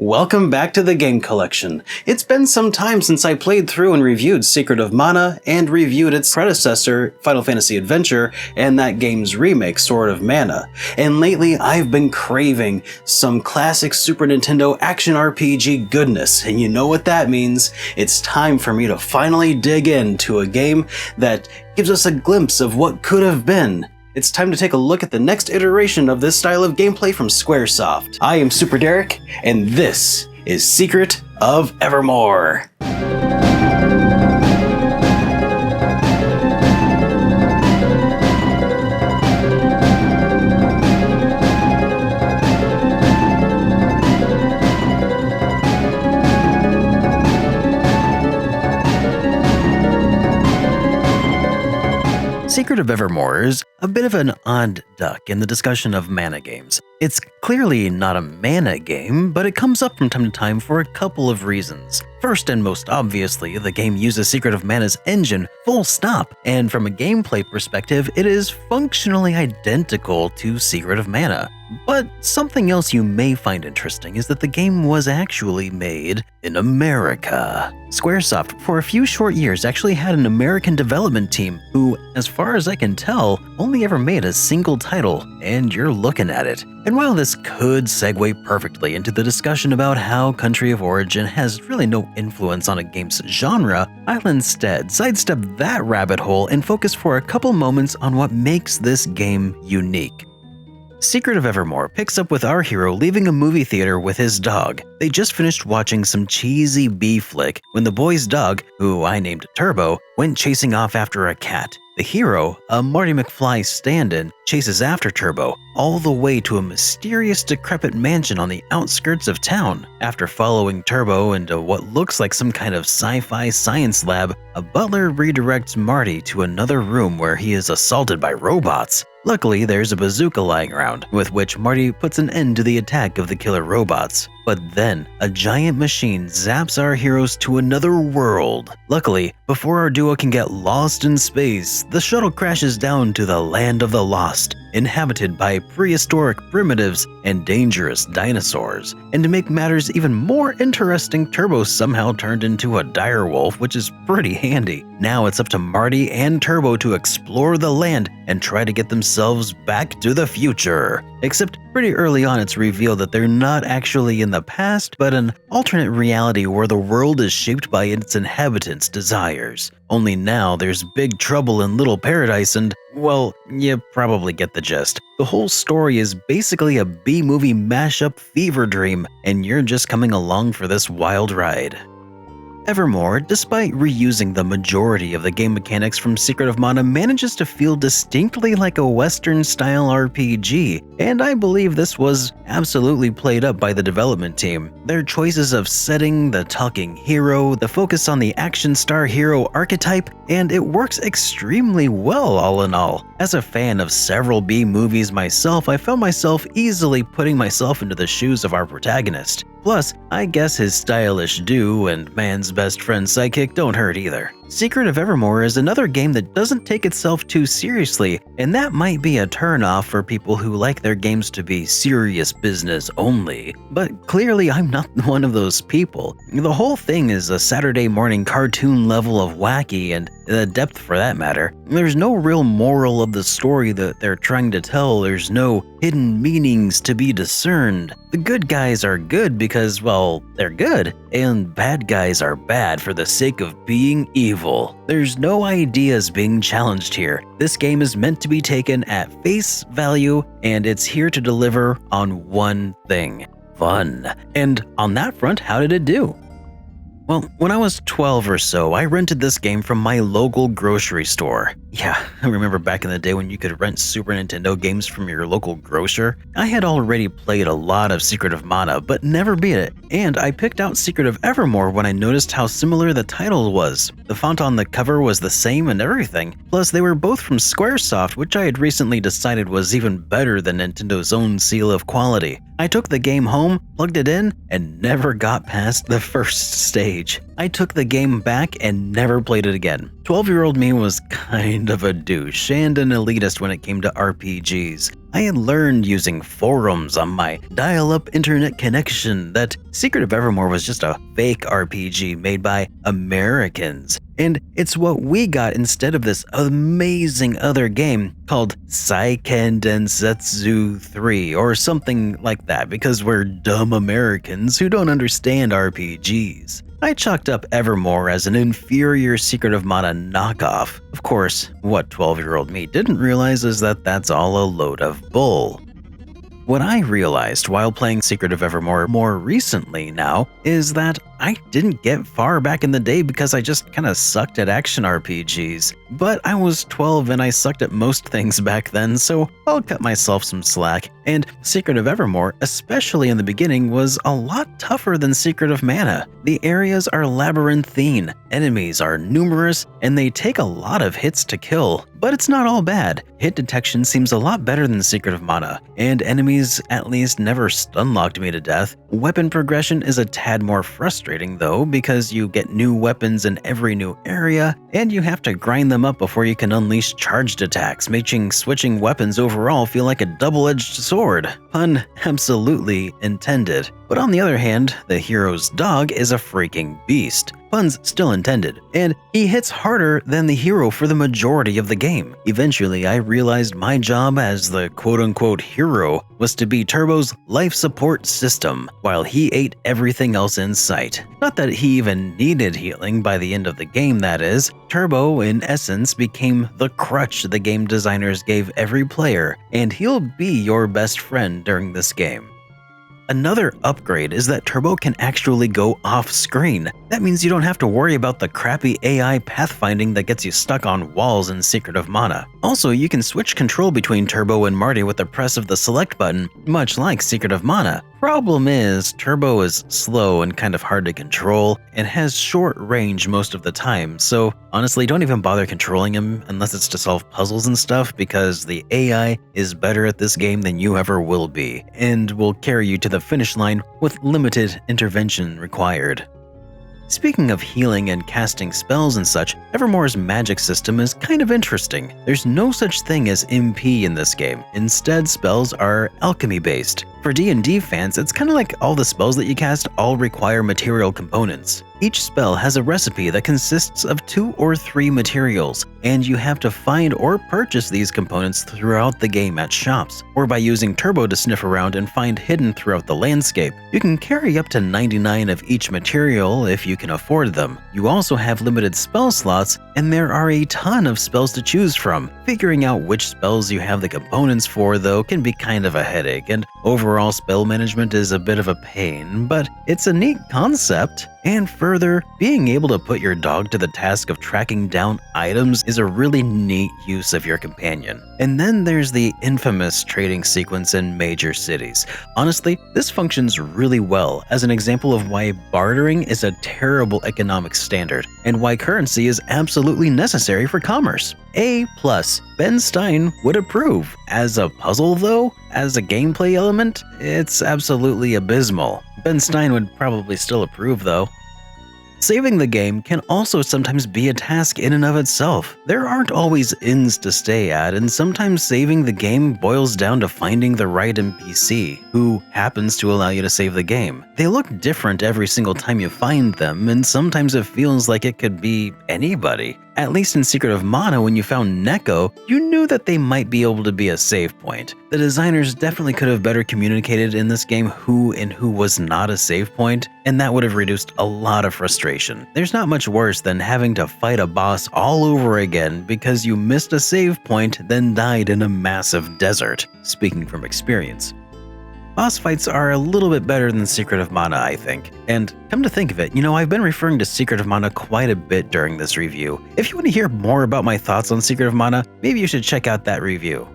Welcome back to the Game Collection. It's been some time since I played through and reviewed Secret of Mana and reviewed its predecessor, Final Fantasy Adventure, and that game's remake, Sword of Mana. And lately, I've been craving some classic Super Nintendo action RPG goodness, and you know what that means. It's time for me to finally dig into a game that gives us a glimpse of what could have been. It's time to take a look at the next iteration of this style of gameplay from Squaresoft. I am SuperDerek, and this is Secret of Evermore. Secret of Evermore is a bit of an odd duck in the discussion of mana games. It's clearly not a mana game, but it comes up from time to time for a couple of reasons. First and most obviously, the game uses Secret of Mana's engine full stop, and from a gameplay perspective, it is functionally identical to Secret of Mana. But something else you may find interesting is that the game was actually made in America. Squaresoft, for a few short years, actually had an American development team who, as far as I can tell, only ever made a single title, and you're looking at it. And while this could segue perfectly into the discussion about how country of origin has really no influence on a game's genre, I'll instead sidestep that rabbit hole and focus for a couple moments on what makes this game unique. Secret of Evermore picks up with our hero leaving a movie theater with his dog. They just finished watching some cheesy B flick when the boy's dog, who I named Turbo, went chasing off after a cat. The hero, a Marty McFly stand-in, chases after Turbo all the way to a mysterious decrepit mansion on the outskirts of town. After following Turbo into what looks like some kind of sci-fi science lab, a butler redirects Marty to another room where he is assaulted by robots. Luckily, there's a bazooka lying around, with which Marty puts an end to the attack of the killer robots. But then, a giant machine zaps our heroes to another world. Luckily, before our duo can get lost in space, the shuttle crashes down to the land of the lost, inhabited by prehistoric primitives and dangerous dinosaurs. And to make matters even more interesting, Turbo somehow turned into a direwolf, which is pretty handy. Now it's up to Marty and Turbo to explore the land and try to get themselves back to the future. Except pretty early on it's revealed that they're not actually in the past, but an alternate reality where the world is shaped by its inhabitants' desires. Only now there's big trouble in Little Paradise and, well, you probably get the gist. The whole story is basically a B-movie mashup fever dream, and you're just coming along for this wild ride. Evermore, despite reusing the majority of the game mechanics from Secret of Mana, manages to feel distinctly like a Western-style RPG, and I believe this was absolutely played up by the development team. Their choices of setting, the talking hero, the focus on the action star hero archetype, and it works extremely well all in all. As a fan of several B movies myself, I found myself easily putting myself into the shoes of our protagonist. Plus, I guess his stylish do and man's best friend sidekick don't hurt either. Secret of Evermore is another game that doesn't take itself too seriously, and that might be a turnoff for people who like their games to be serious business only. But clearly I'm not one of those people. The whole thing is a Saturday morning cartoon level of wacky, and the depth for that matter. There's no real moral of the story that they're trying to tell, there's no hidden meanings to be discerned. The good guys are good because, well, they're good, and bad guys are bad for the sake of being evil. There's no ideas being challenged here. This game is meant to be taken at face value, and it's here to deliver on one thing: fun. And on that front, how did it do? Well, when I was 12 or so, I rented this game from my local grocery store. Yeah, I remember back in the day when you could rent Super Nintendo games from your local grocer. I had already played a lot of Secret of Mana, but never beat it, and I picked out Secret of Evermore when I noticed how similar the title was. The font on the cover was the same and everything, plus they were both from Squaresoft, which I had recently decided was even better than Nintendo's own seal of quality. I took the game home, plugged it in, and never got past the first stage. I took the game back and never played it again. 12-year-old me was kind of a douche and an elitist when it came to RPGs. I had learned using forums on my dial-up internet connection that Secret of Evermore was just a fake RPG made by Americans. And it's what we got instead of this amazing other game called Seiken Densetsu 3 or something like that because we're dumb Americans who don't understand RPGs. I chalked up Evermore as an inferior Secret of Mana knockoff. Of course, what 12-year-old me didn't realize is that that's all a load of bull. What I realized while playing Secret of Evermore more recently now is that I didn't get far back in the day because I just kinda sucked at action RPGs. But I was 12 and I sucked at most things back then, so I'll cut myself some slack. And Secret of Evermore, especially in the beginning, was a lot tougher than Secret of Mana. The areas are labyrinthine, enemies are numerous, and they take a lot of hits to kill. But it's not all bad. Hit detection seems a lot better than Secret of Mana, and enemies at least never stun-locked me to death. Weapon progression is a tad more frustrating though, because you get new weapons in every new area, and you have to grind them up before you can unleash charged attacks, making switching weapons overall feel like a double-edged sword. Pun absolutely intended. But on the other hand, the hero's dog is a freaking beast. Puns still intended, and he hits harder than the hero for the majority of the game. Eventually, I realized my job as the quote-unquote hero was to be Turbo's life support system, while he ate everything else in sight. Not that he even needed healing by the end of the game, that is. Turbo, in essence, became the crutch the game designers gave every player, and he'll be your best friend during this game. Another upgrade is that Turbo can actually go off-screen. That means you don't have to worry about the crappy AI pathfinding that gets you stuck on walls in Secret of Mana. Also, you can switch control between Turbo and Marty with the press of the select button, much like Secret of Mana. Problem is, Turbo is slow and kind of hard to control, and has short range most of the time, so honestly don't even bother controlling him unless it's to solve puzzles and stuff, because the AI is better at this game than you ever will be, and will carry you to the finish line with limited intervention required. Speaking of healing and casting spells and such, Evermore's magic system is kind of interesting. There's no such thing as MP in this game. Instead, spells are alchemy-based. For D&D fans, it's kind of like all the spells that you cast all require material components. Each spell has a recipe that consists of 2 or 3 materials, and you have to find or purchase these components throughout the game at shops, or by using Turbo to sniff around and find hidden throughout the landscape. You can carry up to 99 of each material if you can afford them. You also have limited spell slots, and there are a ton of spells to choose from. Figuring out which spells you have the components for, though, can be kind of a headache, and overall spell management is a bit of a pain, but it's a neat concept. And further, being able to put your dog to the task of tracking down items is a really neat use of your companion. And then there's the infamous trading sequence in major cities. Honestly, this functions really well as an example of why bartering is a terrible economic standard, and why currency is absolutely necessary for commerce. A+. Ben Stein would approve. As a puzzle though, as a gameplay element, it's absolutely abysmal. Ben Stein would probably still approve though. Saving the game can also sometimes be a task in and of itself. There aren't always inns to stay at, and sometimes saving the game boils down to finding the right NPC who happens to allow you to save the game. They look different every single time you find them, and sometimes it feels like it could be anybody. At least in Secret of Mana, when you found Neko, you knew that they might be able to be a save point. The designers definitely could have better communicated in this game who and who was not a save point, and that would have reduced a lot of frustration. There's not much worse than having to fight a boss all over again because you missed a save point, then died in a massive desert. Speaking from experience. Boss fights are a little bit better than Secret of Mana, I think. And come to think of it, I've been referring to Secret of Mana quite a bit during this review. If you want to hear more about my thoughts on Secret of Mana, maybe you should check out that review.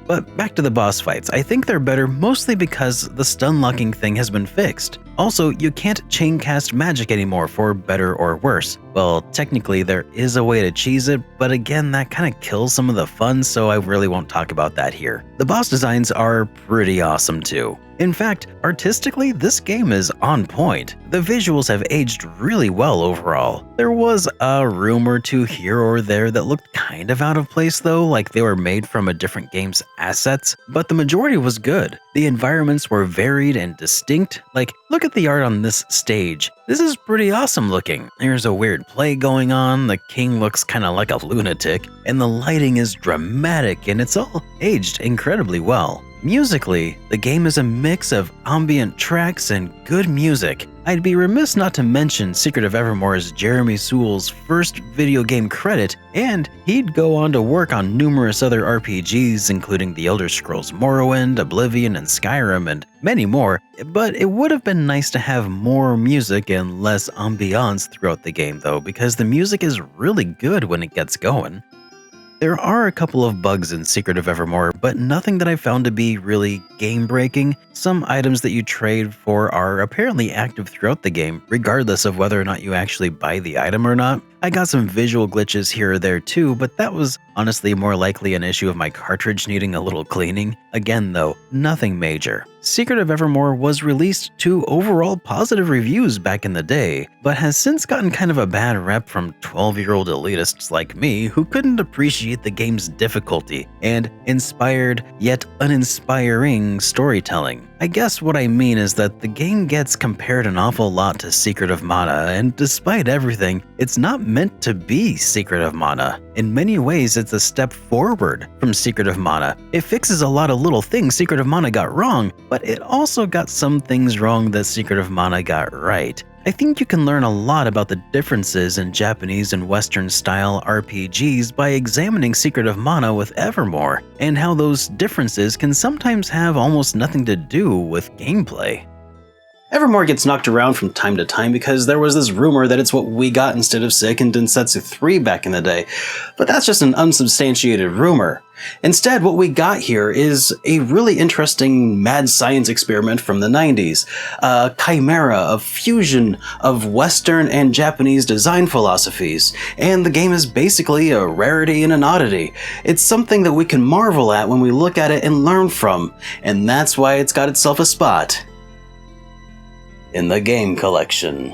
But back to the boss fights, I think they're better mostly because the stun locking thing has been fixed. Also, you can't chain cast magic anymore for better or worse. Well, technically there is a way to cheese it, but again that kinda kills some of the fun, so I really won't talk about that here. The boss designs are pretty awesome too. In fact, artistically, this game is on point. The visuals have aged really well overall. There was a room or two here or there that looked kind of out of place though, like they were made from a different game's assets, but the majority was good. The environments were varied and distinct. Like, look at the art on this stage. This is pretty awesome looking. There's a weird play going on, the king looks kinda like a lunatic, and the lighting is dramatic and it's all aged incredibly well. Musically, the game is a mix of ambient tracks and good music. I'd be remiss not to mention Secret of Evermore's Jeremy Sewell's first video game credit, and he'd go on to work on numerous other RPGs including The Elder Scrolls Morrowind, Oblivion, and Skyrim, and many more, but it would have been nice to have more music and less ambiance throughout the game though, because the music is really good when it gets going. There are a couple of bugs in Secret of Evermore, but nothing that I found to be really game-breaking. Some items that you trade for are apparently active throughout the game, regardless of whether or not you actually buy the item or not. I got some visual glitches here or there too, but that was honestly more likely an issue of my cartridge needing a little cleaning. Again though, nothing major. Secret of Evermore was released to overall positive reviews back in the day, but has since gotten kind of a bad rep from 12-year-old elitists like me who couldn't appreciate the game's difficulty and inspired yet uninspiring storytelling. I guess what I mean is that the game gets compared an awful lot to Secret of Mana, and despite everything, it's not meant to be Secret of Mana. In many ways, it's a step forward from Secret of Mana. It fixes a lot of little things Secret of Mana got wrong, but it also got some things wrong that Secret of Mana got right. I think you can learn a lot about the differences in Japanese and Western style RPGs by examining Secret of Mana with Evermore, and how those differences can sometimes have almost nothing to do with gameplay. Evermore gets knocked around from time to time because there was this rumor that it's what we got instead of Seiken Densetsu 3 back in the day, but that's just an unsubstantiated rumor. Instead, what we got here is a really interesting mad science experiment from the 90s, a chimera of fusion of Western and Japanese design philosophies, and the game is basically a rarity and an oddity. It's something that we can marvel at when we look at it and learn from, and that's why it's got itself a spot in the game collection.